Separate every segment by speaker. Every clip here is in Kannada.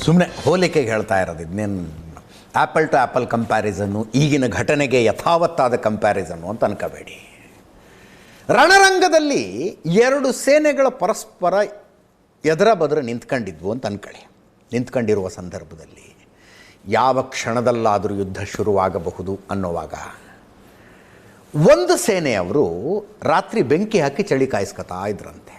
Speaker 1: ಸುಮ್ಮನೆ ಹೋಲಿಕೆಗೆ ಹೇಳ್ತಾ ಇರೋದು. ಇದನ್ನೇನು ಆ್ಯಪಲ್ ಟು ಆ್ಯಪಲ್ ಕಂಪ್ಯಾರಿಸನ್ನು, ಈಗಿನ ಘಟನೆಗೆ ಯಥಾವತ್ತಾದ ಕಂಪ್ಯಾರಿಸನ್ನು ಅಂತ ಅನ್ಕೋಬೇಡಿ. ರಣರಂಗದಲ್ಲಿ ಎರಡು ಸೇನೆಗಳ ಪರಸ್ಪರ ಎದರ ಬದರ ನಿಂತ್ಕೊಂಡಿದ್ವು ಅಂತ ಅನ್ಕೊಳ್ಳಿ. ನಿಂತ್ಕೊಂಡಿರುವ ಸಂದರ್ಭದಲ್ಲಿ ಯಾವ ಕ್ಷಣದಲ್ಲಾದರೂ ಯುದ್ಧ ಶುರುವಾಗಬಹುದು ಅನ್ನೋವಾಗ ಒಂದು ಸೇನೆಯವರು ರಾತ್ರಿ ಬೆಂಕಿ ಹಾಕಿ ಚಳಿ ಕಾಯಿಸ್ಕೊತಾ ಇದ್ರಂತೆ.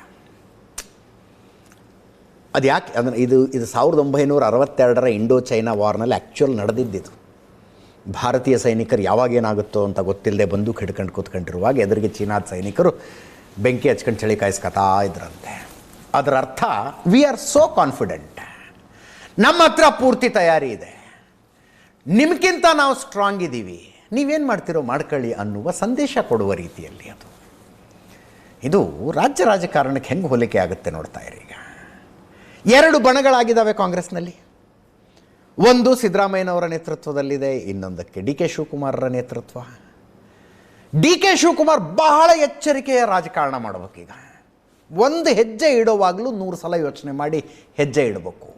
Speaker 1: ಅದು ಯಾಕೆ ಅದನ್ನು ಇದು 1962ರ ಇಂಡೋ ಚೈನಾ ವಾರ್ನಲ್ಲಿ ಆ್ಯಕ್ಚುಯಲ್ ನಡೆದಿದ್ದಿದ್ದು. ಭಾರತೀಯ ಸೈನಿಕರು ಯಾವಾಗೇನಾಗುತ್ತೋ ಅಂತ ಗೊತ್ತಿಲ್ಲದೆ ಬಂದೂಕು ಹಿಡ್ಕೊಂಡು ಕೂತ್ಕೊಂಡಿರುವಾಗ ಎದುರಿಗೆ ಚೀನಾದ ಸೈನಿಕರು ಬೆಂಕಿ ಹಚ್ಕೊಂಡು ಚಳಿ ಕಾಯಿಸ್ಕೊತಾ ಇದ್ರಂತೆ. ಅದರ ಅರ್ಥ ವಿ ಆರ್ ಸೋ ಕಾನ್ಫಿಡೆಂಟ್, ನಮ್ಮ ಹತ್ರ ಪೂರ್ತಿ ತಯಾರಿ ಇದೆ, ನಿಮ್ಗಿಂತ ನಾವು ಸ್ಟ್ರಾಂಗ್ ಇದ್ದೀವಿ, ನೀವೇನು ಮಾಡ್ತಿರೋ ಮಾಡ್ಕೊಳ್ಳಿ ಅನ್ನುವ ಸಂದೇಶ ಕೊಡುವ ರೀತಿಯಲ್ಲಿ ಅದು. ಇದು ರಾಜ್ಯ ರಾಜಕಾರಣಕ್ಕೆ ಹೆಂಗೆ ಹೋಲಿಕೆ ಆಗುತ್ತೆ ನೋಡ್ತಾ ಇರಿ. ಈಗ ಎರಡು ಬಣಗಳಾಗಿದ್ದಾವೆ ಕಾಂಗ್ರೆಸ್ನಲ್ಲಿ. ಒಂದು ಸಿದ್ದರಾಮಯ್ಯನವರ ನೇತೃತ್ವದಲ್ಲಿದೆ, ಇನ್ನೊಂದಕ್ಕೆ ಡಿ ಕೆ ಶಿವಕುಮಾರರ ನೇತೃತ್ವ. ಡಿ ಕೆ ಶಿವಕುಮಾರ್ ಬಹಳ ಎಚ್ಚರಿಕೆಯ ರಾಜಕಾರಣ ಮಾಡಬೇಕೀಗ. ಒಂದು ಹೆಜ್ಜೆ ಇಡೋವಾಗಲೂ 100 ಸಲ ಯೋಚನೆ ಮಾಡಿ ಹೆಜ್ಜೆ ಇಡಬೇಕು,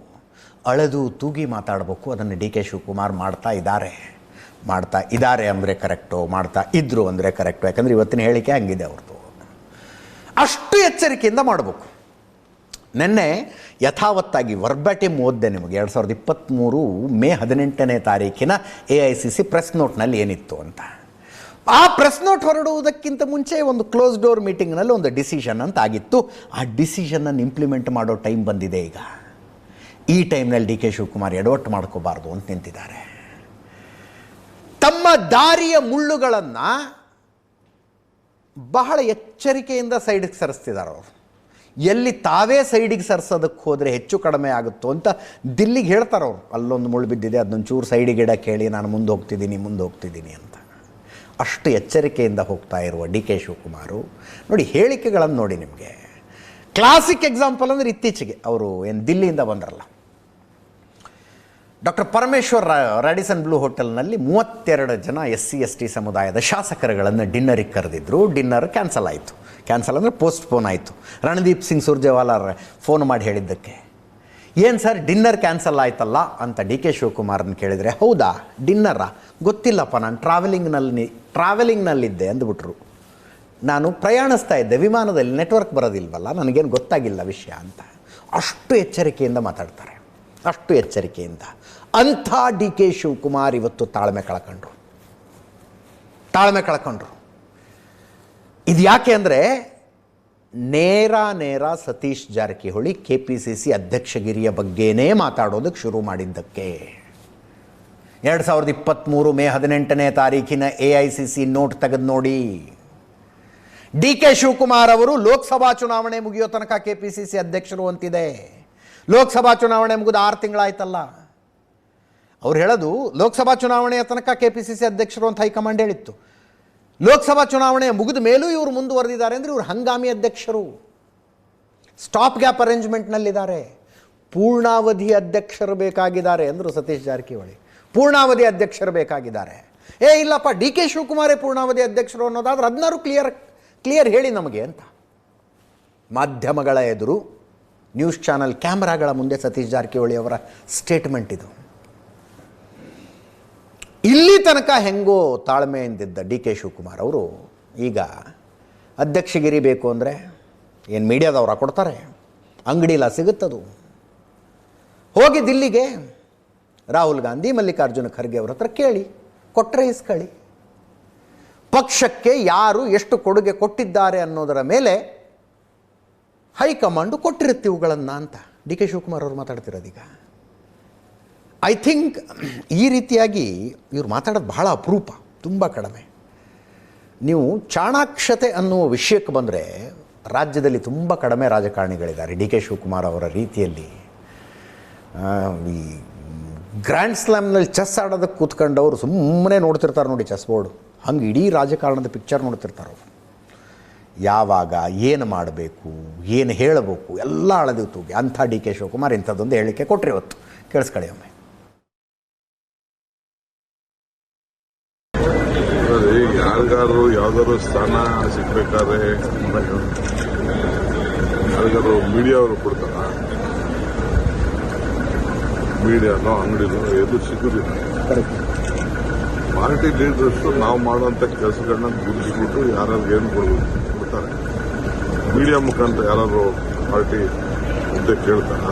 Speaker 1: ಅಳೆದು ತೂಗಿ ಮಾತಾಡಬೇಕು. ಅದನ್ನು ಡಿ ಕೆ ಶಿವಕುಮಾರ್ ಮಾಡ್ತಾ ಇದ್ದಾರೆ ಅಂದರೆ ಕರೆಕ್ಟು, ಮಾಡ್ತಾ ಇದ್ದರು ಅಂದರೆ ಕರೆಕ್ಟು. ಯಾಕಂದರೆ ಇವತ್ತಿನ ಹೇಳಿಕೆ ಹಂಗಿದೆ ಅವ್ರದ್ದು. ಅಷ್ಟು ಎಚ್ಚರಿಕೆಯಿಂದ ಮಾಡಬೇಕು. ನಿನ್ನೆ ಯಥಾವತ್ತಾಗಿ ವರ್ಬ್ಯಾಟಿಮ್ ಓದಿದೆ ನಿಮಗೆ. 2023 ಮೇ 18ನೇ ತಾರೀಕಿನ AICC ಪ್ರೆಸ್ ನೋಟ್ನಲ್ಲಿ ಏನಿತ್ತು ಅಂತ. ಆ ಪ್ರೆಸ್ ನೋಟ್ ಹೊರಡುವುದಕ್ಕಿಂತ ಮುಂಚೆ ಒಂದು ಕ್ಲೋಸ್ ಡೋರ್ ಮೀಟಿಂಗ್ನಲ್ಲಿ ಒಂದು ಡಿಸಿಷನ್ ಅಂತ ಆಗಿತ್ತು. ಆ ಡಿಸಿಷನನ್ನು ಇಂಪ್ಲಿಮೆಂಟ್ ಮಾಡೋ ಟೈಮ್ ಬಂದಿದೆ ಈಗ. ಈ ಟೈಮ್ನಲ್ಲಿ ಡಿ ಕೆ ಶಿವಕುಮಾರ್ ಎಡವಟ್ಟು ಮಾಡ್ಕೋಬಾರ್ದು ಅಂತ ನಿಂತಿದ್ದಾರೆ. ತಮ್ಮ ದಾರಿಯ ಮುಳ್ಳುಗಳನ್ನು ಬಹಳ ಎಚ್ಚರಿಕೆಯಿಂದ ಸೈಡಿಗೆ ಸರಿಸ್ತಿದ್ದಾರೆ ಅವರು. ಎಲ್ಲಿ ತಾವೇ ಸೈಡಿಗೆ ಸರಿಸೋದಕ್ಕೆ ಹೋದರೆ ಹೆಚ್ಚು ಕಡಿಮೆ ಆಗುತ್ತೋ ಅಂತ ದಿಲ್ಲಿಗೆ ಹೇಳ್ತಾರೆ ಅವರು. ಅಲ್ಲೊಂದು ಮುಳ್ಳು ಬಿದ್ದಿದೆ, ಅದನ್ನೊಂದು ಚೂರು ಸೈಡಿಗೆ ಇಡಕ್ಕೆ ಹೇಳಿ, ನಾನು ಮುಂದೆ ಹೋಗ್ತಿದ್ದೀನಿ ಅಂತ. ಅಷ್ಟು ಎಚ್ಚರಿಕೆಯಿಂದ ಹೋಗ್ತಾ ಇರುವ ಡಿ ಕೆ ಶಿವಕುಮಾರು ನೋಡಿ, ಹೇಳಿಕೆಗಳನ್ನು ನೋಡಿ. ನಿಮಗೆ ಕ್ಲಾಸಿಕ್ ಎಕ್ಸಾಂಪಲ್ ಅಂದರೆ ಇತ್ತೀಚೆಗೆ ಅವರು ಏನು ದಿಲ್ಲಿಯಿಂದ ಬಂದ್ರಲ್ಲ, ಡಾಕ್ಟರ್ ಪರಮೇಶ್ವರ್ ರಾಡಿಸನ್ ಬ್ಲೂ ಹೋಟೆಲ್ನಲ್ಲಿ 32 ಜನ SC ST ಸಮುದಾಯದ ಶಾಸಕರುಗಳನ್ನು ಡಿನ್ನರಿಗೆ ಕರೆದಿದ್ದರು. ಡಿನ್ನರ್ ಕ್ಯಾನ್ಸಲ್ ಆಯಿತು. ಕ್ಯಾನ್ಸಲ್ ಅಂದರೆ ಪೋಸ್ಟ್ಪೋನ್ ಆಯಿತು. ರಣದೀಪ್ ಸಿಂಗ್ ಸುರ್ಜೇವಾಲಾ ಫೋನ್ ಮಾಡಿ ಹೇಳಿದ್ದಕ್ಕೆ, ಏನು ಸರ್ ಡಿನ್ನರ್ ಕ್ಯಾನ್ಸಲ್ ಆಯ್ತಲ್ಲ ಅಂತ ಡಿ ಕೆ ಶಿವಕುಮಾರನ್ನ ಕೇಳಿದರೆ, ಹೌದಾ ಡಿನ್ನರಾ, ಗೊತ್ತಿಲ್ಲಪ್ಪ, ನಾನು ಟ್ರಾವೆಲಿಂಗ್ನಲ್ಲಿದ್ದೆ ಅಂದ್ಬಿಟ್ರು. ನಾನು ಪ್ರಯಾಣಿಸ್ತಾ ಇದ್ದೆ ವಿಮಾನದಲ್ಲಿ, ನೆಟ್ವರ್ಕ್ ಬರೋದಿಲ್ವಲ್ಲ, ನನಗೇನು ಗೊತ್ತಾಗಿಲ್ಲ ವಿಷಯ ಅಂತ. ಅಷ್ಟು ಎಚ್ಚರಿಕೆಯಿಂದ ಮಾತಾಡ್ತಾರೆ, ಅಷ್ಟು ಎಚ್ಚರಿಕೆಯಿಂದ. ಅಂಥ ಡಿ ಕೆ ಶಿವಕುಮಾರ್ ಇವತ್ತು ತಾಳ್ಮೆ ಕಳ್ಕೊಂಡ್ರು. ಇದು ಯಾಕೆ ಅಂದರೆ ನೇರ ಸತೀಶ್ ಜಾರಕಿಹೊಳಿ KPCC ಅಧ್ಯಕ್ಷಗಿರಿಯ ಬಗ್ಗೆನೇ ಮಾತಾಡೋದಕ್ಕೆ ಶುರು ಮಾಡಿದ್ದಕ್ಕೆ. 2023 ಮೇ 18ನೇ ತಾರೀಕಿನ AICC ನೋಟ್ ತೆಗೆದು ನೋಡಿ. ಡಿ ಕೆ ಶಿವಕುಮಾರ್ ಅವರು ಲೋಕಸಭಾ ಚುನಾವಣೆ ಮುಗಿಯೋ ತನಕ KPCC ಅಧ್ಯಕ್ಷರು ಅಂತಿದೆ. ಲೋಕಸಭಾ ಚುನಾವಣೆ ಮುಗಿದು 6 ತಿಂಗಳಾಯ್ತಲ್ಲ. ಅವ್ರು ಹೇಳೋದು ಲೋಕಸಭಾ ಚುನಾವಣೆಯ ತನಕ KPCC ಅಧ್ಯಕ್ಷರು ಅಂತ ಹೈಕಮಾಂಡ್ ಹೇಳಿತ್ತು. ಲೋಕಸಭಾ ಚುನಾವಣೆ ಮುಗಿದ ಮೇಲೂ ಇವರು ಮುಂದುವರೆದಿದ್ದಾರೆ ಅಂದರೆ ಇವರು ಹಂಗಾಮಿ ಅಧ್ಯಕ್ಷರು, ಸ್ಟಾಪ್ ಗ್ಯಾಪ್ ಅರೇಂಜ್ಮೆಂಟ್ನಲ್ಲಿದ್ದಾರೆ. ಪೂರ್ಣಾವಧಿ ಅಧ್ಯಕ್ಷರು ಬೇಕಾಗಿದ್ದಾರೆ ಅಂದರು ಸತೀಶ್ ಜಾರಕಿಹೊಳಿ. ಪೂರ್ಣಾವಧಿ ಅಧ್ಯಕ್ಷರು ಬೇಕಾಗಿದ್ದಾರೆ. ಇಲ್ಲಪ್ಪ ಡಿ ಕೆ ಶಿವಕುಮಾರೇ ಪೂರ್ಣಾವಧಿ ಅಧ್ಯಕ್ಷರು ಅನ್ನೋದಾದ್ರೆ ಅದನ್ನಾರು ಕ್ಲಿಯರ್ ಹೇಳಿ ನಮಗೆ ಅಂತ. ಮಾಧ್ಯಮಗಳ ಎದುರು, ನ್ಯೂಸ್ ಚಾನಲ್ ಕ್ಯಾಮ್ರಾಗಳ ಮುಂದೆ ಸತೀಶ್ ಜಾರಕಿಹೊಳಿ ಅವರ ಸ್ಟೇಟ್ಮೆಂಟ್ ಇದು. ಇಲ್ಲಿ ತನಕ ಹೆಂಗೋ ತಾಳ್ಮೆಯಿಂದಿದ್ದ ಡಿ ಕೆ ಶಿವಕುಮಾರ್ ಅವರು ಈಗ ಅಧ್ಯಕ್ಷಗಿರಿ ಬೇಕು ಅಂದರೆ ಏನು ಮೀಡಿಯಾದವ್ರ ಕೊಡ್ತಾರೆ, ಅಂಗಡಿಲ್ಲ ಸಿಗುತ್ತದು. ಹೋಗಿ ದಿಲ್ಲಿಗೆ ರಾಹುಲ್ ಗಾಂಧಿ, ಮಲ್ಲಿಕಾರ್ಜುನ ಖರ್ಗೆ ಅವ್ರ ಹತ್ರ ಕೇಳಿ, ಕೊಟ್ಟರೆ ಇಸ್ಕೊಳ್ಳಿ. ಪಕ್ಷಕ್ಕೆ ಯಾರು ಎಷ್ಟು ಕೊಡುಗೆ ಕೊಟ್ಟಿದ್ದಾರೆ ಅನ್ನೋದರ ಮೇಲೆ ಹೈಕಮಾಂಡು ಕೊಟ್ಟಿರುತ್ತೆ ಇವುಗಳನ್ನು ಅಂತ ಡಿ ಕೆ ಶಿವಕುಮಾರ್ ಅವರು ಮಾತಾಡ್ತಿರೋದೀಗ. ಐ ಥಿಂಕ್ ಈ ರೀತಿಯಾಗಿ ಇವ್ರು ಮಾತಾಡೋದು ಬಹಳ ಅಪರೂಪ, ತುಂಬ ಕಡಿಮೆ. ನೀವು ಚಾಣಾಕ್ಷತೆ ಅನ್ನುವ ವಿಷಯಕ್ಕೆ ಬಂದರೆ ರಾಜ್ಯದಲ್ಲಿ ತುಂಬ ಕಡಿಮೆ ರಾಜಕಾರಣಿಗಳಿದ್ದಾರೆ. ಡಿ ಕೆ ಶಿವಕುಮಾರ್ ಅವರ ರೀತಿಯಲ್ಲಿ ಈ ಗ್ರ್ಯಾಂಡ್ ಸ್ಲಾಮ್ನಲ್ಲಿ ಚೆಸ್ ಆಡೋದಕ್ಕೆ ಕೂತ್ಕೊಂಡವರು ಸುಮ್ಮನೆ ನೋಡ್ತಿರ್ತಾರೆ ನೋಡಿ ಚೆಸ್ ಬೋರ್ಡು, ಹಂಗೆ ಇಡೀ ರಾಜಕಾರಣದ ಪಿಕ್ಚರ್ ನೋಡ್ತಿರ್ತಾರೆ ಅವರು. ಯಾವಾಗ ಏನು ಮಾಡಬೇಕು, ಏನು ಹೇಳಬೇಕು ಎಲ್ಲ ಅಳದು ತೂಗಿ ಅಂಥ ಡಿ ಕೆ ಶಿವಕುಮಾರ್ ಇಂಥದ್ದೊಂದು ಹೇಳಿಕೆ ಕೊಟ್ಟರೆ ಇವತ್ತು. ಕೇಳಿಸ್ಕೊಳ್ಳಿ ಒಮ್ಮೆ.
Speaker 2: ಯಾರಿಗಾರು ಯಾವ್ದಾದ್ರು ಸ್ಥಾನ ಸಿಗ್ಬೇಕಾದ್ರೆ ಯಾರಿಗಾರು ಮೀಡಿಯಾ ಅವರು ಕೊಡ್ತಾರ? ಮೀಡಿಯಾನೋ ಅಂಗಡಿನೋ ಎಲ್ಲೂ ಸಿಗೋದಿಲ್ಲ. ಪಾರ್ಟಿ ಲೀಡರ್ಸ್ ನಾವು ಮಾಡುವಂಥ ಕೆಲಸಗಳನ್ನ ಗುರುತಿಸ್ಬಿಟ್ಟು ಯಾರ್ಯಾರಿಗೆ ಏನು ಕೊಡ್ತಾರೆ. ಮೀಡಿಯಾ ಮುಖಾಂತರ ಯಾರು ಪಾರ್ಟಿ ಹುದ್ದೆ ಕೇಳ್ತಾರ?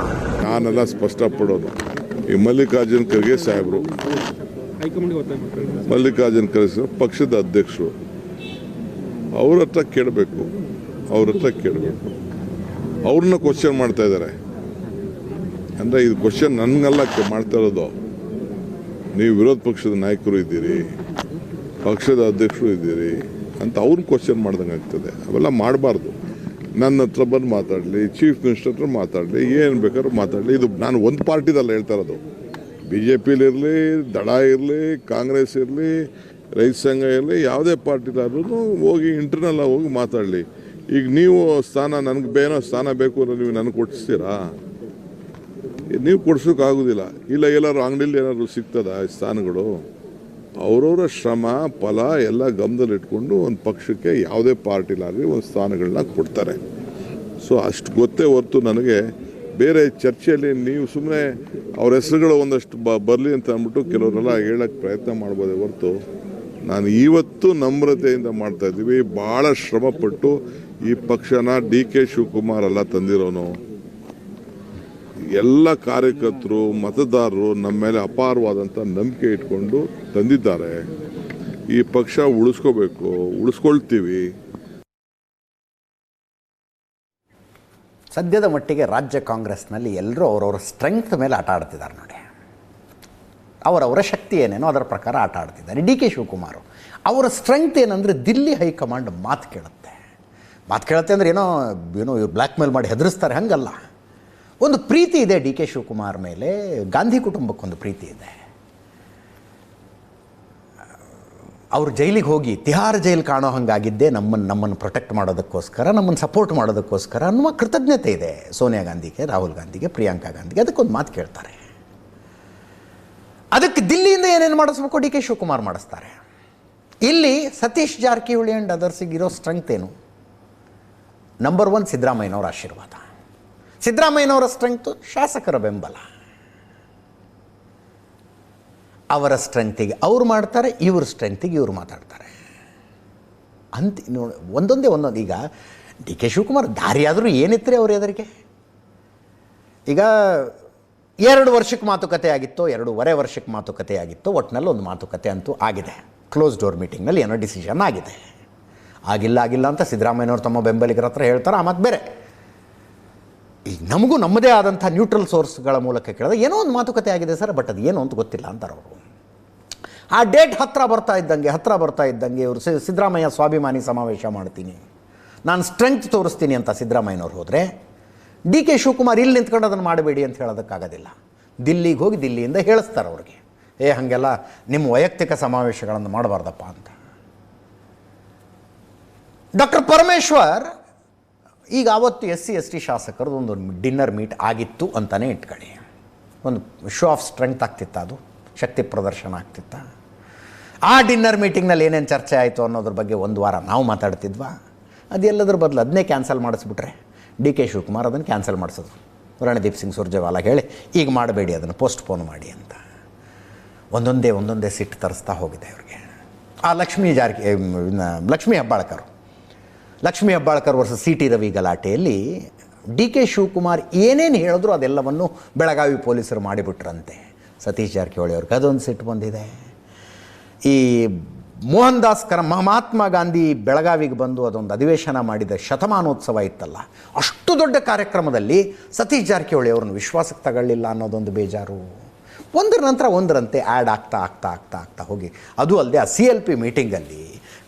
Speaker 2: ನಾನೆಲ್ಲ ಸ್ಪಷ್ಟಪಡೋದು, ಈ ಮಲ್ಲಿಕಾರ್ಜುನ್ ಖರ್ಗೆ ಸಾಹೇಬರು, ಮಲ್ಲಿಕಾರ್ಜುನ್ ಖರ್ಗೆ ಪಕ್ಷದ ಅಧ್ಯಕ್ಷರು, ಅವ್ರ ಹತ್ರ ಕೇಳಬೇಕು. ಅವ್ರನ್ನ ಕ್ವಶನ್ ಮಾಡ್ತಾ ಇದ್ದಾರೆ. ಅಂದರೆ ಇದು ಕ್ವಶನ್ ನನಗೆಲ್ಲ ಮಾಡ್ತಾ ಇರೋದು. ನೀವು ವಿರೋಧ ಪಕ್ಷದ ನಾಯಕರು ಇದ್ದೀರಿ, ಪಕ್ಷದ ಅಧ್ಯಕ್ಷರು ಇದ್ದೀರಿ ಅಂತ ಅವ್ರನ್ನ ಕ್ವಶನ್ ಮಾಡ್ದಂಗೆ ಆಗ್ತದೆ. ಅವೆಲ್ಲ ಮಾಡಬಾರ್ದು. ನನ್ನ ಹತ್ರ ಬಂದು ಮಾತಾಡಲಿ, ಚೀಫ್ ಮಿನಿಸ್ಟರ್ ಹತ್ರ ಮಾತಾಡಲಿ, ಏನು ಬೇಕಾದ್ರೂ ಮಾತಾಡಲಿ. ಇದು ನಾನು ಒಂದು ಪಾರ್ಟಿದಲ್ಲ ಹೇಳ್ತಾ ಇರೋದು. BJPಲಿರಲಿ, ದಳ ಇರಲಿ, ಕಾಂಗ್ರೆಸ್ ಇರಲಿ, ರೈತ ಸಂಘ ಇರಲಿ, ಯಾವುದೇ ಪಾರ್ಟಿದಾದ್ರೂ ಹೋಗಿ ಇಂಟರ್ನಲ್ ಹೋಗಿ ಮಾತಾಡಲಿ. ಈಗ ನೀವು ಸ್ಥಾನ ನನಗೆ ಬೇನೋ ಸ್ಥಾನ ಬೇಕು ಅಂದರೆ ನೀವು ನನಗೆ ಕೊಡಿಸ್ತೀರಾ? ನೀವು ಕೊಡ್ಸೋಕ್ಕಾಗೋದಿಲ್ಲ. ಇಲ್ಲ ಎಲ್ಲರೂ ಅಂಗಡಿಲಿ ಏನಾದ್ರು ಸಿಗ್ತದ ಸ್ಥಾನಗಳು? ಅವರವರ ಶ್ರಮ ಫಲ ಎಲ್ಲ ಗಮನದಲ್ಲಿಟ್ಕೊಂಡು ಒಂದು ಪಕ್ಷಕ್ಕೆ ಯಾವುದೇ ಪಾರ್ಟಿಲಾಗಲಿ ಒಂದು ಸ್ಥಾನಗಳನ್ನ ಕೊಡ್ತಾರೆ. ಸೊ ಅಷ್ಟು ಗೊತ್ತೇ ಹೊರತು ನನಗೆ ಬೇರೆ ಚರ್ಚೆಯಲ್ಲಿ ನೀವು ಸುಮ್ಮನೆ ಅವ್ರ ಹೆಸರುಗಳು ಒಂದಷ್ಟು ಬರಲಿ ಅಂತ ಅಂದ್ಬಿಟ್ಟು ಕೆಲವರೆಲ್ಲ ಹೇಳಕ್ಕೆ ಪ್ರಯತ್ನ ಮಾಡ್ಬೋದೇ ಹೊರತು, ನಾನು ಇವತ್ತು ನಮ್ರತೆಯಿಂದ ಮಾಡ್ತಾ ಇದ್ದೀವಿ. ಭಾಳ ಶ್ರಮಪಟ್ಟು ಈ ಪಕ್ಷನ DK ಶಿವಕುಮಾರ್ ಎಲ್ಲ ತಂದಿರೋನು. ಎಲ್ಲ ಕಾರ್ಯಕರ್ತರು, ಮತದಾರರು ನಮ್ಮ ಮೇಲೆ ಅಪಾರವಾದಂಥ ನಂಬಿಕೆ ಇಟ್ಕೊಂಡು ತಂದಿದ್ದಾರೆ. ಈ ಪಕ್ಷ ಉಳಿಸ್ಕೋಬೇಕು, ಉಳಿಸ್ಕೊಳ್ತೀವಿ.
Speaker 1: ಸದ್ಯದ ಮಟ್ಟಿಗೆ ರಾಜ್ಯ ಕಾಂಗ್ರೆಸ್ನಲ್ಲಿ ಎಲ್ಲರೂ ಅವರವರ ಸ್ಟ್ರೆಂಗ್ತ್ ಮೇಲೆ ಆಟ ಆಡ್ತಿದ್ದಾರೆ ನೋಡಿ. ಅವರವರ ಶಕ್ತಿ ಏನೇನೋ ಅದರ ಪ್ರಕಾರ ಆಟ ಆಡ್ತಿದ್ದಾರೆ. DK ಶಿವಕುಮಾರ್ ಅವರ ಸ್ಟ್ರೆಂಗ್ತ್ ಏನಂದರೆ ದಿಲ್ಲಿ ಹೈಕಮಾಂಡ್ ಮಾತು ಕೇಳುತ್ತೆ ಅಂದರೆ ಏನೋ ಇವ್ರು ಬ್ಲ್ಯಾಕ್ ಮೇಲ್ ಮಾಡಿ ಹೆದರಿಸ್ತಾರೆ, ಹಂಗಲ್ಲ. ಒಂದು ಪ್ರೀತಿ ಇದೆ DK ಶಿವಕುಮಾರ್ ಮೇಲೆ, ಗಾಂಧಿ ಕುಟುಂಬಕ್ಕೊಂದು ಪ್ರೀತಿ ಇದೆ. ಅವರು ಜೈಲಿಗೆ ಹೋಗಿ ತಿಹಾರ್ ಜೈಲು ಕಾಣೋ ಹಂಗಾಗಿದ್ದೇ ನಮ್ಮನ್ನು ಪ್ರೊಟೆಕ್ಟ್ ಮಾಡೋದಕ್ಕೋಸ್ಕರ, ನಮ್ಮನ್ನು ಸಪೋರ್ಟ್ ಮಾಡೋದಕ್ಕೋಸ್ಕರ ಅನ್ನುವ ಕೃತಜ್ಞತೆ ಇದೆ ಸೋನಿಯಾ ಗಾಂಧಿಗೆ, ರಾಹುಲ್ ಗಾಂಧಿಗೆ, ಪ್ರಿಯಾಂಕಾ ಗಾಂಧಿಗೆ. ಅದಕ್ಕೊಂದು ಮಾತು ಕೇಳ್ತಾರೆ. ಅದಕ್ಕೆ ದಿಲ್ಲಿಯಿಂದ ಏನೇನು ಮಾಡಿಸ್ಬೇಕು DK ಶಿವಕುಮಾರ್ ಮಾಡಿಸ್ತಾರೆ. ಇಲ್ಲಿ ಸತೀಶ್ ಜಾರಕಿಹೊಳಿ ಆ್ಯಂಡ್ ಅದರ್ಸಿಗೆ ಇರೋ ಸ್ಟ್ರೆಂಗ್ತ್ ಏನು? ನಂಬರ್ 1 ಸಿದ್ದರಾಮಯ್ಯನವರ ಆಶೀರ್ವಾದ. ಸಿದ್ದರಾಮಯ್ಯನವರ ಸ್ಟ್ರೆಂಗ್ತು ಶಾಸಕರ ಬೆಂಬಲ. ಅವರ ಸ್ಟ್ರೆಂತಿಗೆ ಅವ್ರು ಮಾಡ್ತಾರೆ, ಇವ್ರ ಸ್ಟ್ರೆಂತಿಗೆ ಇವ್ರು ಮಾತಾಡ್ತಾರೆ ಅಂತ ನೋಡಿ. ಒಂದೊಂದು ಈಗ DK ಶಿವಕುಮಾರ್ ದಾರಿಯಾದರೂ ಏನಿತ್ತು ಅವ್ರ ಎದುರಿಗೆ? ಈಗ 2 ವರ್ಷಕ್ಕೆ ಮಾತುಕತೆ ಆಗಿತ್ತು, 2.5 ವರ್ಷಕ್ಕೆ ಮಾತುಕತೆ ಆಗಿತ್ತು. ಒಟ್ಟಿನಲ್ಲಿ ಒಂದು ಮಾತುಕತೆ ಅಂತೂ ಆಗಿದೆ. ಕ್ಲೋಸ್ ಡೋರ್ ಮೀಟಿಂಗ್ನಲ್ಲಿ ಏನೋ ಡಿಸಿಷನ್ ಆಗಿದೆ. ಆಗಿಲ್ಲ ಅಂತ ಸಿದ್ದರಾಮಯ್ಯನವ್ರು ತಮ್ಮ ಬೆಂಬಲಿಗರ ಹತ್ರ ಹೇಳ್ತಾರೆ. ಆ ಮಾತು ಬೇರೆ. ಈಗ ನಮಗೂ ನಮ್ಮದೇ ಆದಂಥ ನ್ಯೂಟ್ರಲ್ ಸೋರ್ಸ್ಗಳ ಮೂಲಕ ಕೇಳಿದ್ರೆ ಏನೋ ಒಂದು ಮಾತುಕತೆ ಆಗಿದೆ ಸರ್, ಬಟ್ ಅದು ಏನು ಅಂತ ಗೊತ್ತಿಲ್ಲ ಅಂತಾರೆ ಅವರು. ಆ ಡೇಟ್ ಹತ್ತಿರ ಬರ್ತಾ ಇದ್ದಂಗೆ ಇವರು ಸಿದ್ದರಾಮಯ್ಯ ಸ್ವಾಭಿಮಾನಿ ಸಮಾವೇಶ ಮಾಡ್ತೀನಿ, ನಾನು ಸ್ಟ್ರೆಂಗ್ತ್ ತೋರಿಸ್ತೀನಿ ಅಂತ ಸಿದ್ದರಾಮಯ್ಯನವ್ರು ಹೋದರೆ, DK ಶಿವಕುಮಾರ್ ಇಲ್ಲಿ ನಿಂತ್ಕೊಂಡು ಅದನ್ನು ಮಾಡಬೇಡಿ ಅಂತ ಹೇಳೋದಕ್ಕಾಗೋದಿಲ್ಲ. ದಿಲ್ಲಿಗೆ ಹೋಗಿ ದಿಲ್ಲಿಯಿಂದ ಹೇಳಿಸ್ತಾರೆ ಅವ್ರಿಗೆ, ಹಾಗೆಲ್ಲ ನಿಮ್ಮ ವೈಯಕ್ತಿಕ ಸಮಾವೇಶಗಳನ್ನು ಮಾಡಬಾರ್ದಪ್ಪ ಅಂತ. ಡಾಕ್ಟರ್ ಪರಮೇಶ್ವರ್ ಈಗ ಆವತ್ತು SC/ST ಶಾಸಕರದ್ದು ಒಂದು ಡಿನ್ನರ್ ಮೀಟ್ ಆಗಿತ್ತು ಅಂತಲೇ ಇಟ್ಕೊಳ್ಳಿ. ಒಂದು ಶೋ ಆಫ್ ಸ್ಟ್ರೆಂಗ್ತ್ ಆಗ್ತಿತ್ತು, ಅದು ಶಕ್ತಿ ಪ್ರದರ್ಶನ ಆಗ್ತಿತ್ತ. ಆ ಡಿನ್ನರ್ ಮೀಟಿಂಗ್ನಲ್ಲಿ ಏನೇನು ಚರ್ಚೆ ಆಯಿತು ಅನ್ನೋದ್ರ ಬಗ್ಗೆ ಒಂದು ವಾರ ನಾವು ಮಾತಾಡ್ತಿದ್ವಾ? ಅದೆಲ್ಲದ್ರ ಬದಲು ಅದನ್ನೇ ಕ್ಯಾನ್ಸಲ್ ಮಾಡಿಸ್ಬಿಟ್ರೆ DK ಶಿವಕುಮಾರ್ ಅದನ್ನು ಕ್ಯಾನ್ಸಲ್ ಮಾಡಿಸೋದು. ರಣದೀಪ್ ಸಿಂಗ್ ಸುರ್ಜೇವಾಲಾ ಹೇಳಿ ಈಗ ಮಾಡಬೇಡಿ, ಅದನ್ನು ಪೋಸ್ಟ್ಪೋನ್ ಮಾಡಿ ಅಂತ. ಒಂದೊಂದೇ ಸಿಟ್ಟು ತರಿಸ್ತಾ ಹೋಗಿದೆ ಅವ್ರಿಗೆ. ಆ ಲಕ್ಷ್ಮೀ ಹೆಬ್ಬಾಳ್ಕರ್ ವರ್ಸಸ್ CT ರವಿ ಗಲಾಟೆಯಲ್ಲಿ DK ಶಿವಕುಮಾರ್ ಏನೇನು ಹೇಳಿದ್ರು ಅದೆಲ್ಲವನ್ನು ಬೆಳಗಾವಿ ಪೊಲೀಸರು ಮಾಡಿಬಿಟ್ರಂತೆ. ಸತೀಶ್ ಜಾರಕಿಹೊಳಿ ಅವ್ರಿಗೆ ಅದೊಂದು ಸಿಟ್ಟು ಬಂದಿದೆ. ಈ ಮೋಹನ್ ದಾಸ್ ಮಹಾತ್ಮ ಗಾಂಧಿ ಬೆಳಗಾವಿಗೆ ಬಂದು ಅದೊಂದು ಅಧಿವೇಶನ ಮಾಡಿದ ಶತಮಾನೋತ್ಸವ ಇತ್ತಲ್ಲ, ಅಷ್ಟು ದೊಡ್ಡ ಕಾರ್ಯಕ್ರಮದಲ್ಲಿ ಸತೀಶ್ ಜಾರಕಿಹೊಳಿ ಅವ್ರನ್ನ ವಿಶ್ವಾಸಕ್ಕೆ ತಗೊಳ್ಳಿಲ್ಲ ಅನ್ನೋದೊಂದು ಬೇಜಾರು. ಒಂದರ ನಂತರ ಒಂದರಂತೆ ಆ್ಯಡ್ ಆಗ್ತಾ ಹೋಗಿ, ಅದು ಅಲ್ಲದೆ ಆ CLP ಮೀಟಿಂಗಲ್ಲಿ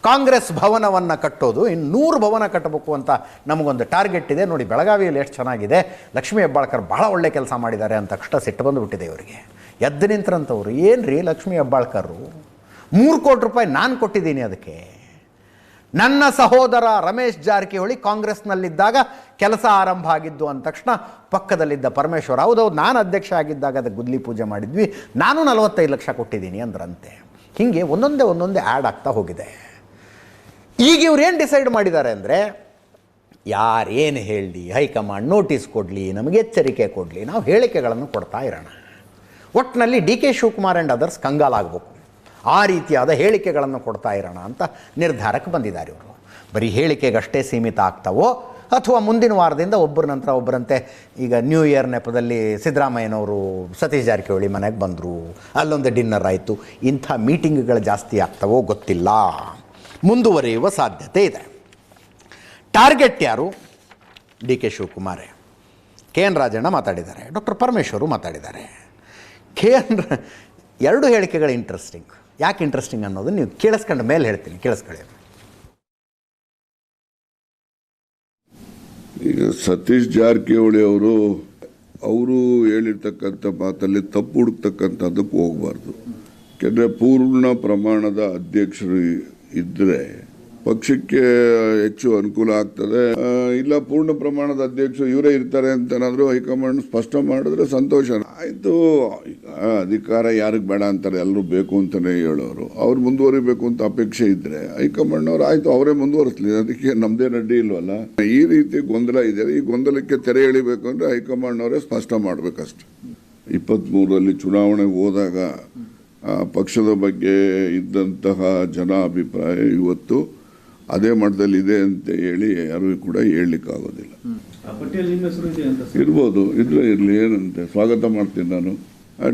Speaker 1: ಕಾಂಗ್ರೆಸ್ ಭವನವನ್ನು ಕಟ್ಟೋದು, ಇನ್ನು 100 ಭವನ ಕಟ್ಟಬೇಕು ಅಂತ ನಮಗೊಂದು ಟಾರ್ಗೆಟ್ ಇದೆ ನೋಡಿ. ಬೆಳಗಾವಿಯಲ್ಲಿ ಎಷ್ಟು ಚೆನ್ನಾಗಿದೆ, ಲಕ್ಷ್ಮೀ ಹೆಬ್ಬಾಳ್ಕರ್ ಭಾಳ ಒಳ್ಳೆ ಕೆಲಸ ಮಾಡಿದ್ದಾರೆ ಅಂತ ತಕ್ಷಣ ಸಿಟ್ಟು ಬಂದುಬಿಟ್ಟಿದೆ ಇವರಿಗೆ. ಎದ್ದು ನಿಂತರಂಥವ್ರು, ಏನು ರೀ ಲಕ್ಷ್ಮೀ ಹೆಬ್ಬಾಳ್ಕರು, 3 ಕೋಟಿ ರೂಪಾಯಿ ನಾನು ಕೊಟ್ಟಿದ್ದೀನಿ ಅದಕ್ಕೆ. ನನ್ನ ಸಹೋದರ ರಮೇಶ್ ಜಾರಕಿಹೊಳಿ ಕಾಂಗ್ರೆಸ್ನಲ್ಲಿದ್ದಾಗ ಕೆಲಸ ಆರಂಭ ಆಗಿದ್ದು ಅಂದ ತಕ್ಷಣ ಪಕ್ಕದಲ್ಲಿದ್ದ ಪರಮೇಶ್ವರ್, ಹೌದೌದು ನಾನು ಅಧ್ಯಕ್ಷ ಆಗಿದ್ದಾಗ ಅದಕ್ಕೆ ಗುದ್ಲಿ ಪೂಜೆ ಮಾಡಿದ್ವಿ, ನಾನು 45 ಲಕ್ಷ ಕೊಟ್ಟಿದ್ದೀನಿ ಅಂದ್ರಂತೆ. ಹೀಗೆ ಒಂದೊಂದೇ ಆ್ಯಡ್ ಆಗ್ತಾ ಹೋಗಿದೆ. ಈಗ ಇವ್ರು ಏನು ಡಿಸೈಡ್ ಮಾಡಿದ್ದಾರೆ ಅಂದರೆ, ಯಾರೇನು ಹೇಳಲಿ, ಹೈಕಮಾಂಡ್ ನೋಟಿಸ್ ಕೊಡಲಿ, ನಮಗೆ ಎಚ್ಚರಿಕೆ ಕೊಡಲಿ, ನಾವು ಹೇಳಿಕೆಗಳನ್ನು ಕೊಡ್ತಾ ಇರೋಣ. ಒಟ್ಟಿನಲ್ಲಿ D K Shivakumar and others ಕಂಗಾಲಾಗಬೇಕು, ಆ ರೀತಿಯಾದ ಹೇಳಿಕೆಗಳನ್ನು ಕೊಡ್ತಾ ಇರೋಣ ಅಂತ ನಿರ್ಧಾರಕ್ಕೆ ಬಂದಿದ್ದಾರೆ ಇವರು. ಬರೀ ಹೇಳಿಕೆಗಷ್ಟೇ ಸೀಮಿತ ಆಗ್ತಾವೋ ಅಥವಾ ಮುಂದಿನ ವಾರದಿಂದ ಒಬ್ಬರ ನಂತರ ಒಬ್ಬರಂತೆ, ಈಗ ನ್ಯೂ ಇಯರ್ ನೆಪದಲ್ಲಿ ಸಿದ್ದರಾಮಯ್ಯನವರು ಸತೀಶ್ ಜಾರಕಿಹೊಳಿ ಮನೆಗೆ ಬಂದರು, ಅಲ್ಲೊಂದು ಡಿನ್ನರ್ ಆಯಿತು, ಇಂಥ ಮೀಟಿಂಗ್ಗಳು ಜಾಸ್ತಿ ಆಗ್ತಾವೋ ಗೊತ್ತಿಲ್ಲ, ಮುಂದುವರಿಯುವ ಸಾಧ್ಯತೆ ಇದೆ. ಟಾರ್ಗೆಟ್ ಯಾರು? ಡಿ ಕೆ ಶಿವಕುಮಾರೇ. ಕೆ ಎನ್ ರಾಜಣ್ಣ ಮಾತಾಡಿದ್ದಾರೆ, ಡಾಕ್ಟರ್ ಪರಮೇಶ್ವರು ಮಾತಾಡಿದ್ದಾರೆ. ಎರಡು ಹೇಳಿಕೆಗಳು ಇಂಟ್ರೆಸ್ಟಿಂಗ್. ಯಾಕೆ ಇಂಟ್ರೆಸ್ಟಿಂಗ್ ಅನ್ನೋದು ನೀವು ಕೇಳಿಸ್ಕೊಂಡ ಮೇಲೆ ಹೇಳ್ತೀನಿ, ಕೇಳಿಸ್ಕೊಳ್ಳಿ.
Speaker 3: ಈಗ ಸತೀಶ್ ಜಾರಕಿಹೊಳಿ ಅವರು ಹೇಳಿರ್ತಕ್ಕಂಥ ಮಾತಲ್ಲಿ ತಪ್ಪು ಹುಡುಕ್ತಕ್ಕಂಥದ್ದಕ್ಕೆ ಹೋಗಬಾರ್ದು. ಯಾಕೆಂದರೆ ಪೂರ್ಣ ಪ್ರಮಾಣದ ಅಧ್ಯಕ್ಷರು ಇದ್ದರೆ ಪಕ್ಷಕ್ಕೆ ಹೆಚ್ಚು ಅನುಕೂಲ ಆಗ್ತದೆ. ಇಲ್ಲ ಪೂರ್ಣ ಪ್ರಮಾಣದ ಅಧ್ಯಕ್ಷರು ಇವರೇ ಇರ್ತಾರೆ ಅಂತನಾದರೂ ಹೈಕಮಾಂಡ್ ಸ್ಪಷ್ಟ ಮಾಡಿದ್ರೆ ಸಂತೋಷ ಆಯಿತು. ಈಗ ಅಧಿಕಾರ ಯಾರಿಗೆ ಬೇಡ ಅಂತಾರೆ, ಎಲ್ಲರೂ ಬೇಕು ಅಂತಲೇ ಹೇಳೋರು. ಅವ್ರು ಮುಂದುವರಿಬೇಕು ಅಂತ ಅಪೇಕ್ಷೆ ಇದ್ದರೆ ಹೈಕಮಾಂಡ್ನವ್ರು ಆಯಿತು ಅವರೇ ಮುಂದುವರಿಸಲಿ, ಅದಕ್ಕೆ ನಮ್ಮದೇ ಅಡ್ಡಿ ಇಲ್ವಲ್ಲ. ಈ ರೀತಿ ಗೊಂದಲ ಇದೆ, ಈ ಗೊಂದಲಕ್ಕೆ ತೆರೆ ಎಳಿಬೇಕು ಅಂದರೆ ಹೈಕಮಾಂಡ್ನವರೇ ಸ್ಪಷ್ಟ ಮಾಡಬೇಕಷ್ಟೆ. 23ರಲ್ಲಿ ಚುನಾವಣೆಗೆ ಹೋದಾಗ ಪಕ್ಷದ ಬಗ್ಗೆ ಇದ್ದಂತಹ ಜನ ಅಭಿಪ್ರಾಯ ಇವತ್ತು ಅದೇ ಮಟ್ಟದಲ್ಲಿ ಇದೆ ಅಂತ ಹೇಳಿ ಯಾರು ಕೂಡ ಹೇಳಲಿಕ್ಕಾಗೋದಿಲ್ಲ. ಇರ್ಬೋದು, ಇರಲಿ, ಏನಂತೆ ಸ್ವಾಗತ ಮಾಡ್ತೀನಿ ನಾನು.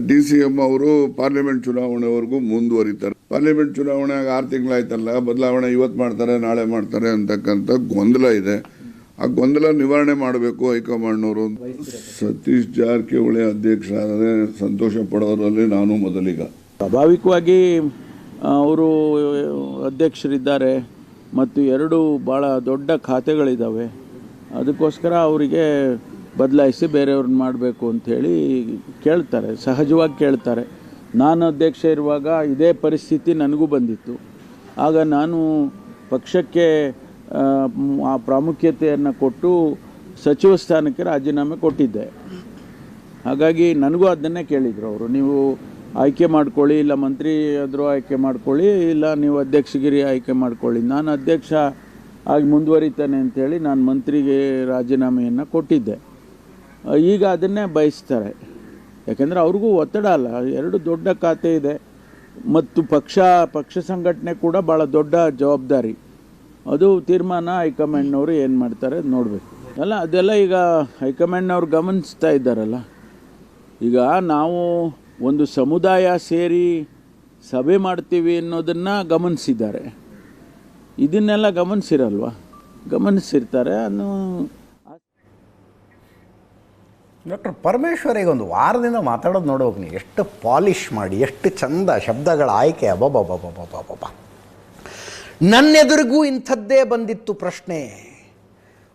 Speaker 3: DCM ಅವರು ಪಾರ್ಲಿಮೆಂಟ್ ಚುನಾವಣೆವರೆಗೂ ಮುಂದುವರಿತಾರೆ. ಪಾರ್ಲಿಮೆಂಟ್ ಚುನಾವಣೆಗೆ 6 ತಿಂಗಳಾಯ್ತಲ್ಲ, ಬದಲಾವಣೆ ಇವತ್ತು ಮಾಡ್ತಾರೆ ನಾಳೆ ಮಾಡ್ತಾರೆ ಅಂತಕ್ಕಂಥ ಗೊಂದಲ ಇದೆ. ಆ ಗೊಂದಲ ನಿವಾರಣೆ ಮಾಡಬೇಕು ಹೈಕಮಾಂಡ್ನವರು. ಸತೀಶ್ ಜಾರಕಿಹೊಳಿ ಅಧ್ಯಕ್ಷ ಆದರೆ ಸಂತೋಷ ಪಡೋದ್ರಲ್ಲಿ ನಾನು ಮೊದಲಿಗ.
Speaker 4: ಸ್ವಾಭಾವಿಕವಾಗಿ ಅವರು ಅಧ್ಯಕ್ಷರಿದ್ದಾರೆ ಮತ್ತು 2 ಭಾಳ ದೊಡ್ಡ ಖಾತೆಗಳಿದ್ದಾವೆ. ಅದಕ್ಕೋಸ್ಕರ ಅವರಿಗೆ ಬದಲಾಯಿಸಿ ಬೇರೆಯವ್ರನ್ನ ಮಾಡಬೇಕು ಅಂಥೇಳಿ ಕೇಳ್ತಾರೆ, ಸಹಜವಾಗಿ ಕೇಳ್ತಾರೆ. ನಾನು ಅಧ್ಯಕ್ಷ ಇರುವಾಗ ಇದೇ ಪರಿಸ್ಥಿತಿ ನನಗೂ ಬಂದಿತ್ತು. ಆಗ ನಾನು ಪಕ್ಷಕ್ಕೆ ಆ ಪ್ರಾಮುಖ್ಯತೆಯನ್ನು ಕೊಟ್ಟು ಸಚಿವ ಸ್ಥಾನಕ್ಕೆ ರಾಜೀನಾಮೆ ಕೊಟ್ಟಿದ್ದೆ. ಹಾಗಾಗಿ ನನಗೂ ಅದನ್ನೇ ಕೇಳಿದರು ಅವರು, ನೀವು ಆಯ್ಕೆ ಮಾಡ್ಕೊಳ್ಳಿ, ಇಲ್ಲ ಮಂತ್ರಿ ಆದರೂ ಆಯ್ಕೆ ಮಾಡ್ಕೊಳ್ಳಿ, ಇಲ್ಲ ನೀವು ಅಧ್ಯಕ್ಷಗಿರಿ ಆಯ್ಕೆ ಮಾಡ್ಕೊಳ್ಳಿ. ನಾನು ಅಧ್ಯಕ್ಷ ಆಗಿ ಮುಂದುವರಿತೇನೆ ಅಂಥೇಳಿ ನಾನು ಮಂತ್ರಿಗೆ ರಾಜೀನಾಮೆಯನ್ನು ಕೊಟ್ಟಿದ್ದೆ. ಈಗ ಅದನ್ನೇ ಬಯಸ್ತಾರೆ, ಯಾಕೆಂದರೆ ಅವ್ರಿಗೂ ಒತ್ತಡ ಅಲ್ಲ, 2 ದೊಡ್ಡ ಖಾತೆ ಇದೆ ಮತ್ತು ಪಕ್ಷ ಸಂಘಟನೆ ಕೂಡ ಭಾಳ ದೊಡ್ಡ ಜವಾಬ್ದಾರಿ. ಅದು ತೀರ್ಮಾನ ಹೈಕಮಾಂಡ್ನವರು ಏನು ಮಾಡ್ತಾರೆ ನೋಡಬೇಕು. ಅಲ್ಲ ಅದೆಲ್ಲ ಈಗ ಹೈಕಮಾಂಡ್ನವ್ರು ಗಮನಿಸ್ತಾ ಇದ್ದಾರಲ್ಲ. ಈಗ ನಾವು ಒಂದು ಸಮುದಾಯ ಸೇರಿ ಸಭೆ ಮಾಡ್ತೀವಿ ಅನ್ನೋದನ್ನು ಗಮನಿಸಿದ್ದಾರೆ, ಇದನ್ನೆಲ್ಲ ಗಮನಿಸಿರಲ್ವ? ಗಮನಿಸಿರ್ತಾರೆ ಅನ್ನೋ.
Speaker 1: ಡಾಕ್ಟರ್ ಪರಮೇಶ್ವರಿಗೆ ಒಂದು ವಾರದಿಂದ ಮಾತಾಡೋದು ನೋಡೋಕೆ ನೀವು ಎಷ್ಟು ಪಾಲಿಷ್ ಮಾಡಿ, ಎಷ್ಟು ಚಂದ ಶಬ್ದಗಳ ಆಯ್ಕೆ. ಅಬ್ಬಬ್ಬಬ್ಬಬ್ಬಬ್ಬಬ್ಬ. ನನ್ನೆದುರಿಗೂ ಇಂಥದ್ದೇ ಬಂದಿತ್ತು ಪ್ರಶ್ನೆ.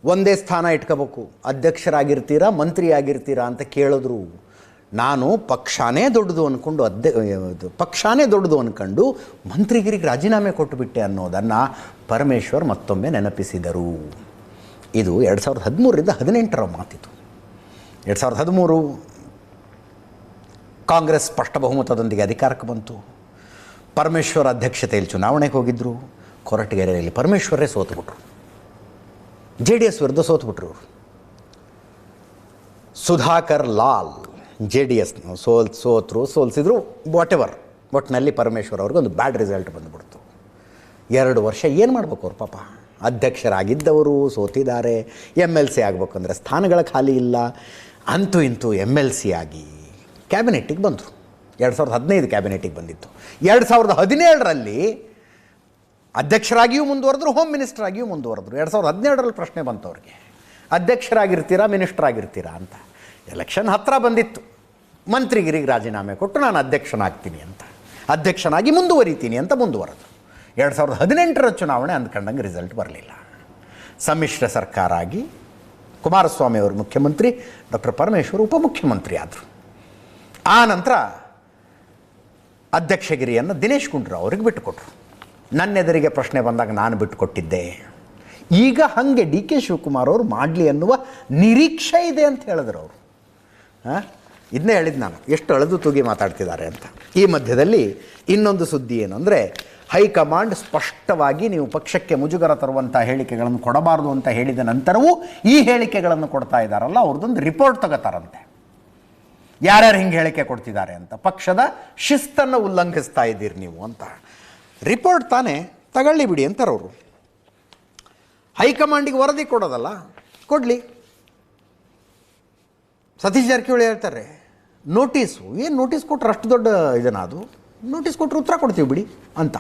Speaker 1: ಒಂದೇ ಸ್ಥಾನ ಇಟ್ಕೋಬೇಕು, ಅಧ್ಯಕ್ಷರಾಗಿರ್ತೀರಾ ಮಂತ್ರಿ ಆಗಿರ್ತೀರಾ ಅಂತ ಕೇಳಿದ್ರು. ನಾನು ಪಕ್ಷಾನೇ ದೊಡ್ಡದು ಅಂದ್ಕೊಂಡು ಮಂತ್ರಿಗಿರಿಗೆ ರಾಜೀನಾಮೆ ಕೊಟ್ಟುಬಿಟ್ಟೆ ಅನ್ನೋದನ್ನು ಪರಮೇಶ್ವರ್ ಮತ್ತೊಮ್ಮೆ ನೆನಪಿಸಿದರು. ಇದು 2013ರಿಂದ 18ರ ಮಾತಿತು. 2013 ಕಾಂಗ್ರೆಸ್ ಸ್ಪಷ್ಟ ಬಹುಮತದೊಂದಿಗೆ ಅಧಿಕಾರಕ್ಕೆ ಬಂತು. ಪರಮೇಶ್ವರ್ ಅಧ್ಯಕ್ಷತೆಯಲ್ಲಿ ಚುನಾವಣೆಗೆ ಹೋಗಿದ್ದರು. ಕೊರಟಗೆರೆಯಲ್ಲಿ ಪರಮೇಶ್ವರೇ ಸೋತುಬಿಟ್ರು, JDS ವಿರುದ್ಧ ಸೋತುಬಿಟ್ರು. ಸುಧಾಕರ್ ಲಾಲ್ JDS ಸೋಲಿಸಿದ್ರು, ವಾಟೆವರ್. ಒಟ್ಟಿನಲ್ಲಿ ಪರಮೇಶ್ವರ್ ಅವ್ರಿಗೆ ಒಂದು ಬ್ಯಾಡ್ ರಿಸಲ್ಟ್ ಬಂದುಬಿಡ್ತು. 2 ವರ್ಷ ಏನು ಮಾಡಬೇಕು ಅವ್ರು? ಪಾಪ ಅಧ್ಯಕ್ಷರಾಗಿದ್ದವರು ಸೋತಿದ್ದಾರೆ. MLC ಆಗಬೇಕಂದ್ರೆ ಸ್ಥಾನಗಳ ಖಾಲಿ ಇಲ್ಲ. ಅಂತೂ ಇಂತೂ MLC ಆಗಿ ಕ್ಯಾಬಿನೆಟ್ಟಿಗೆ ಬಂದರು. 2015 ಕ್ಯಾಬಿನೆಟ್ಟಿಗೆ ಬಂದಿತ್ತು. 2017ರಲ್ಲಿ ಅಧ್ಯಕ್ಷರಾಗಿಯೂ ಮುಂದುವರೆದ್ರು, ಹೋಮ್ ಮಿನಿಸ್ಟರ್ ಆಗಿಯೂ ಮುಂದುವರೆದ್ರು. 2017ರಲ್ಲಿ ಪ್ರಶ್ನೆ ಬಂತು ಅವ್ರಿಗೆ, ಅಧ್ಯಕ್ಷರಾಗಿರ್ತೀರಾ ಮಿನಿಸ್ಟರ್ ಆಗಿರ್ತೀರಾ ಅಂತ. ಎಲೆಕ್ಷನ್ ಹತ್ತಿರ ಬಂದಿತ್ತು. ಮಂತ್ರಿಗಿರಿಗೆ ರಾಜೀನಾಮೆ ಕೊಟ್ಟು ನಾನು ಅಧ್ಯಕ್ಷನಾಗ್ತೀನಿ ಅಂತ, ಅಧ್ಯಕ್ಷನಾಗಿ ಮುಂದುವರಿತೀನಿ ಅಂತ ಮುಂದುವರೆದು. 2018ರ ಚುನಾವಣೆ ಅಂದ್ಕೊಂಡಂಗೆ ರಿಸಲ್ಟ್ ಬರಲಿಲ್ಲ. ಸಮ್ಮಿಶ್ರ ಸರ್ಕಾರ ಆಗಿ ಕುಮಾರಸ್ವಾಮಿ ಅವರು ಮುಖ್ಯಮಂತ್ರಿ, ಡಾಕ್ಟರ್ ಪರಮೇಶ್ವರ್ ಉಪಮುಖ್ಯಮಂತ್ರಿ ಆದರು. ಆ ನಂತರ ಅಧ್ಯಕ್ಷಗಿರಿಯನ್ನು ದಿನೇಶ್ ಗುಂಡೂರಾವ್ ಅವರಿಗೆ ಬಿಟ್ಟುಕೊಟ್ರು. ನನ್ನೆದುರಿಗೆ ಪ್ರಶ್ನೆ ಬಂದಾಗ ನಾನು ಬಿಟ್ಟುಕೊಟ್ಟಿದ್ದೆ. ಈಗ ಹಾಗೆ ಡಿ ಕೆ ಶಿವಕುಮಾರ್ ಅವರು ಮಾಡಲಿ ಅನ್ನುವ ನಿರೀಕ್ಷೆ ಇದೆ ಅಂತ ಹೇಳಿದ್ರು ಅವರು. ಇದನ್ನೇ ಹೇಳಿದ್ದು ನಾನು, ಎಷ್ಟು ಅಳೆದು ತೂಗಿ ಮಾತಾಡ್ತಿದ್ದಾರೆ ಅಂತ. ಈ ಮಧ್ಯದಲ್ಲಿ ಇನ್ನೊಂದು ಸುದ್ದಿ ಏನು ಅಂದರೆ, ಹೈಕಮಾಂಡ್ ಸ್ಪಷ್ಟವಾಗಿ ನೀವು ಪಕ್ಷಕ್ಕೆ ಮುಜುಗರ ತರುವಂಥ ಹೇಳಿಕೆಗಳನ್ನು ಕೊಡಬಾರ್ದು ಅಂತ ಹೇಳಿದ ನಂತರವೂ ಈ ಹೇಳಿಕೆಗಳನ್ನು ಕೊಡ್ತಾ ಇದ್ದಾರಲ್ಲ, ಅವ್ರದ್ದೊಂದು ರಿಪೋರ್ಟ್ ತಗೋತಾರಂತೆ. ಯಾರ್ಯಾರು ಹಿಂಗೆ ಹೇಳಿಕೆ ಕೊಡ್ತಿದ್ದಾರೆ ಅಂತ. ಪಕ್ಷದ ಶಿಸ್ತನ್ನು ಉಲ್ಲಂಘಿಸ್ತಾ ಇದ್ದೀರಿ ನೀವು ಅಂತ. ರಿಪೋರ್ಟ್ ತಾನೇ ತಗೊಳ್ಳಿ ಬಿಡಿ ಅಂತಾರೆ ಅವರು. ಹೈಕಮಾಂಡಿಗೆ ವರದಿ ಕೊಡೋದಲ್ಲ, ಕೊಡಲಿ. ಸತೀಶ್ ಜಾರಕಿಹೊಳಿ ಹೇಳ್ತಾರೆ ನೋಟಿಸು, ಏನು ನೋಟಿಸ್ ಕೊಟ್ಟರೆ ಅಷ್ಟು ದೊಡ್ಡ ಇದನ್ನ, ಅದು ನೋಟಿಸ್ ಕೊಟ್ಟರೆ ಉತ್ತರ ಕೊಡ್ತೀವಿ ಬಿಡಿ ಅಂತ.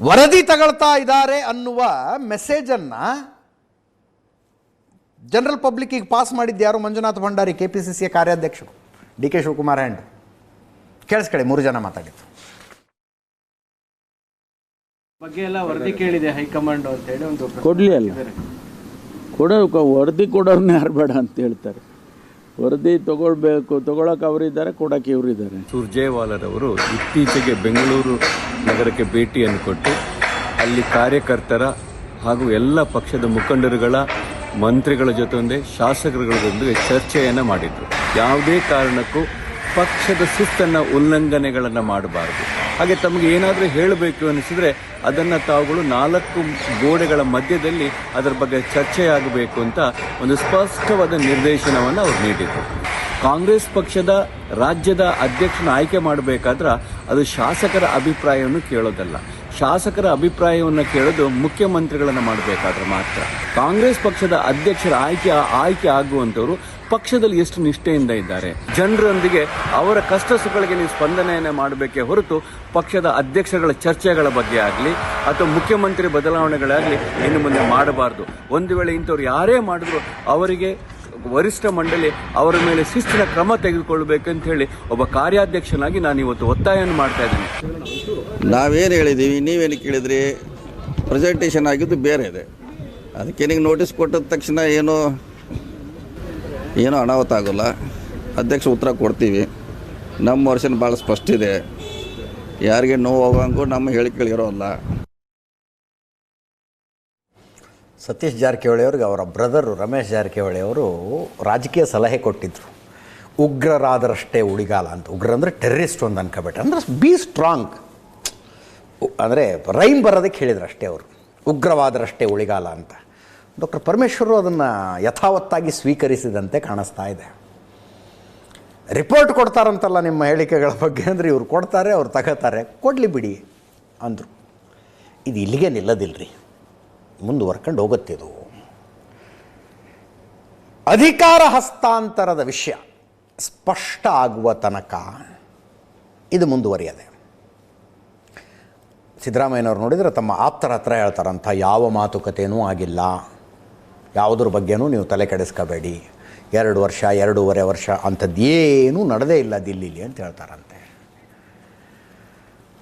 Speaker 1: ವರದಿ ತಗೊಳ್ತಾ ಇದ್ದಾರೆ ಅನ್ನುವ ಮೆಸೇಜನ್ನು ಜನರಲ್ ಪಬ್ಲಿಕ್ಕಿಗೆ ಪಾಸ್ ಮಾಡಿದ್ದು ಯಾರು? ಮಂಜುನಾಥ್ ಭಂಡಾರಿ, KPCCಯ ಕಾರ್ಯಾಧ್ಯಕ್ಷರು, DK ಶಿವಕುಮಾರ್ ಹ್ಯಾಂಡ್. ಕೇಳಿಸ್ಕೊಳ್ಳಿ, 3 ಜನ ಮಾತಾಡಿದ್ದು
Speaker 5: ಬಗ್ಗೆ ಎಲ್ಲ ವರದಿ ಕೇಳಿದೆ ಹೈಕಮಾಂಡ್ ಅಂತ ಹೇಳಿ ಒಂದು
Speaker 4: ಕೊಡಲಿ ಅಲ್ಲ, ವರದಿ ಕೊಡೋರ್ನ ಯಾರು ಬೇಡ ಅಂತ ಹೇಳ್ತಾರೆ. ವರದಿ ತಗೊಳಕ್ಕೆ ಅವರಿದ್ದಾರೆ, ಕೊಡೋಕ್ಕೆ ಇವರಿದ್ದಾರೆ.
Speaker 6: ಸುರ್ಜೇವಾಲರವರು ಇತ್ತೀಚೆಗೆ ಬೆಂಗಳೂರು ನಗರಕ್ಕೆ ಭೇಟಿಯನ್ನು ಕೊಟ್ಟು ಅಲ್ಲಿ ಕಾರ್ಯಕರ್ತರ ಹಾಗೂ ಎಲ್ಲ ಪಕ್ಷದ ಮುಖಂಡರುಗಳ, ಮಂತ್ರಿಗಳ ಜೊತೆ, ಶಾಸಕರುಗಳ ಜೊತೆಗೆ ಚರ್ಚೆಯನ್ನು ಮಾಡಿದರು. ಯಾವುದೇ ಕಾರಣಕ್ಕೂ ಪಕ್ಷದ ಶಿಸ್ತನ್ನು ಉಲ್ಲಂಘನೆಗಳನ್ನು ಮಾಡಬಾರದು. ಹಾಗೆ ತಮಗೆ ಏನಾದರೂ ಹೇಳಬೇಕು ಅನಿಸಿದರೆ ಅದನ್ನು ತಾವುಗಳು 4 ಗೋಡೆಗಳ ಮಧ್ಯದಲ್ಲಿ ಅದರ ಬಗ್ಗೆ ಚರ್ಚೆಯಾಗಬೇಕು ಅಂತ ಒಂದು ಸ್ಪಷ್ಟವಾದ ನಿರ್ದೇಶನವನ್ನು ಅವರು ನೀಡಿದರು. ಕಾಂಗ್ರೆಸ್ ಪಕ್ಷದ ರಾಜ್ಯದ ಅಧ್ಯಕ್ಷನ ಆಯ್ಕೆ ಮಾಡಬೇಕಾದ್ರೆ ಅದು ಶಾಸಕರ ಅಭಿಪ್ರಾಯವನ್ನು ಕೇಳೋದಲ್ಲ. ಶಾಸಕರ ಅಭಿಪ್ರಾಯವನ್ನು ಕೇಳೋದು ಮುಖ್ಯಮಂತ್ರಿಗಳನ್ನು ಮಾಡಬೇಕಾದ್ರೆ ಮಾತ್ರ. ಕಾಂಗ್ರೆಸ್ ಪಕ್ಷದ ಅಧ್ಯಕ್ಷರ ಆಯ್ಕೆ ಆಗುವಂಥವರು ಪಕ್ಷದಲ್ಲಿ ಎಷ್ಟು ನಿಷ್ಠೆಯಿಂದ ಇದ್ದಾರೆ, ಜನರೊಂದಿಗೆ ಅವರ ಕಷ್ಟ ಸುಖಗಳಿಗೆ ನೀವು ಸ್ಪಂದನೆಯನ್ನು ಮಾಡಬೇಕೇ ಹೊರತು ಪಕ್ಷದ ಅಧ್ಯಕ್ಷಗಳ ಚರ್ಚೆಗಳ ಬಗ್ಗೆ ಆಗಲಿ ಅಥವಾ ಮುಖ್ಯಮಂತ್ರಿ ಬದಲಾವಣೆಗಳಾಗಲಿ ಇನ್ನು ಮುಂದೆ ಮಾಡಬಾರ್ದು. ಒಂದು ವೇಳೆ ಇಂಥವ್ರು ಯಾರೇ ಮಾಡಿದ್ರು ಅವರಿಗೆ ವರಿಷ್ಠ ಮಂಡಳಿ ಅವರ ಮೇಲೆ ಶಿಸ್ತಿನ ಕ್ರಮ ತೆಗೆದುಕೊಳ್ಬೇಕಂತ ಹೇಳಿ ಒಬ್ಬ ಕಾರ್ಯಾಧ್ಯಕ್ಷನಾಗಿ ನಾನು ಇವತ್ತು ಒತ್ತಾಯವನ್ನು ಮಾಡ್ತಾ ಇದ್ದೇನೆ.
Speaker 7: ನಾವೇನು ಹೇಳಿದ್ದೀವಿ, ನೀವೇನು ಕೇಳಿದ್ರಿ? ಪ್ರೆಸೆಂಟೇಷನ್ ಆಗಿದ್ದು ಬೇರೆ ಇದೆ. ಅದಕ್ಕೆ ನಿಮಗೆ ನೋಟಿಸ್ ಕೊಟ್ಟಿದ ತಕ್ಷಣ ಏನೋ ಅನಾಹುತ ಆಗೋಲ್ಲ. ಅಧ್ಯಕ್ಷ ಉತ್ತರ ಕೊಡ್ತೀವಿ. ನಮ್ಮ ವರ್ಷನ್ ಭಾಳ ಸ್ಪಷ್ಟ ಇದೆ. ಯಾರಿಗೆ ನೋವು ಹೋಗಂಗೂ ನಮ್ಮ ಹೇಳಿಕೆಗಳಿರೋಲ್ಲ.
Speaker 1: ಸತೀಶ್ ಜಾರಕಿಹೊಳಿ ಅವ್ರಿಗೆ ಅವರ ಬ್ರದರು ರಮೇಶ್ ಜಾರಕಿಹೊಳಿ ಅವರು ರಾಜಕೀಯ ಸಲಹೆ ಕೊಟ್ಟಿದ್ದರು. ಉಗ್ರರಾದರಷ್ಟೇ ಉಳಿಗಾಲ ಅಂತ. ಉಗ್ರ ಅಂದರೆ ಟೆರ್ರಿಸ್ಟ್ ಒಂದು ಅನ್ಕೋಬೇಟ್ರೆ, ಅಂದರೆ ಬಿ ಸ್ಟ್ರಾಂಗ್, ಅಂದರೆ ರೈಮ್ ಬರೋದಕ್ಕೆ ಹೇಳಿದ್ರು ಅಷ್ಟೇ ಅವರು, ಉಗ್ರವಾದರಷ್ಟೇ ಉಳಿಗಾಲ ಅಂತ. ಡಾಕ್ಟರ್ ಪರಮೇಶ್ವರು ಅದನ್ನು ಯಥಾವತ್ತಾಗಿ ಸ್ವೀಕರಿಸಿದಂತೆ ಕಾಣಿಸ್ತಾ ಇದೆ. ರಿಪೋರ್ಟ್ ಕೊಡ್ತಾರಂತಲ್ಲ ನಿಮ್ಮ ಹೇಳಿಕೆಗಳ ಬಗ್ಗೆ, ಅಂದರೆ ಇವ್ರು ಕೊಡ್ತಾರೆ, ಅವ್ರು ತಗೋತಾರೆ, ಕೊಡಲಿ ಬಿಡಿ ಅಂದರು. ಇದು ಇಲ್ಲಿಗೆ ನಿಲ್ಲದಿಲ್ಲರಿ, ಮುಂದುವರ್ಕೊಂಡು ಹೋಗುತ್ತಿದ್ದು. ಅಧಿಕಾರ ಹಸ್ತಾಂತರದ ವಿಷಯ ಸ್ಪಷ್ಟ ಆಗುವ ತನಕ ಇದು ಮುಂದುವರಿಯದೆ. ಸಿದ್ದರಾಮಯ್ಯನವ್ರು ನೋಡಿದರೆ ತಮ್ಮ ಆಪ್ತರ ಹತ್ರ ಹೇಳ್ತಾರಂಥ ಯಾವ ಮಾತುಕತೆಯೂ ಆಗಿಲ್ಲ, ಯಾವುದ್ರ ಬಗ್ಗೆನೂ ನೀವು ತಲೆ ಕೆಡಿಸ್ಕೋಬೇಡಿ, 2 ವರ್ಷ 2.5 ವರ್ಷ ಅಂಥದ್ದೇನೂ ನಡೆದೇ ಇಲ್ಲ ದಿಲ್ಲಿಲಿ ಅಂತ ಹೇಳ್ತಾರಂತೆ.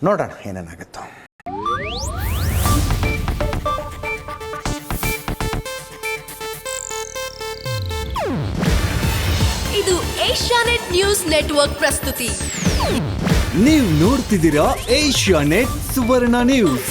Speaker 1: ನೋಡೋಣ ಏನೇನಾಗುತ್ತೋ.
Speaker 8: ಇದು ಏಷ್ಯಾನೆಟ್ ನ್ಯೂಸ್ ನೆಟ್ವರ್ಕ್ ಪ್ರಸ್ತುತಿ.
Speaker 9: ನೀವು ನೋಡ್ತಿದ್ದೀರಾ ಏಷ್ಯಾನೆಟ್ ಸುವರ್ಣ ನ್ಯೂಸ್.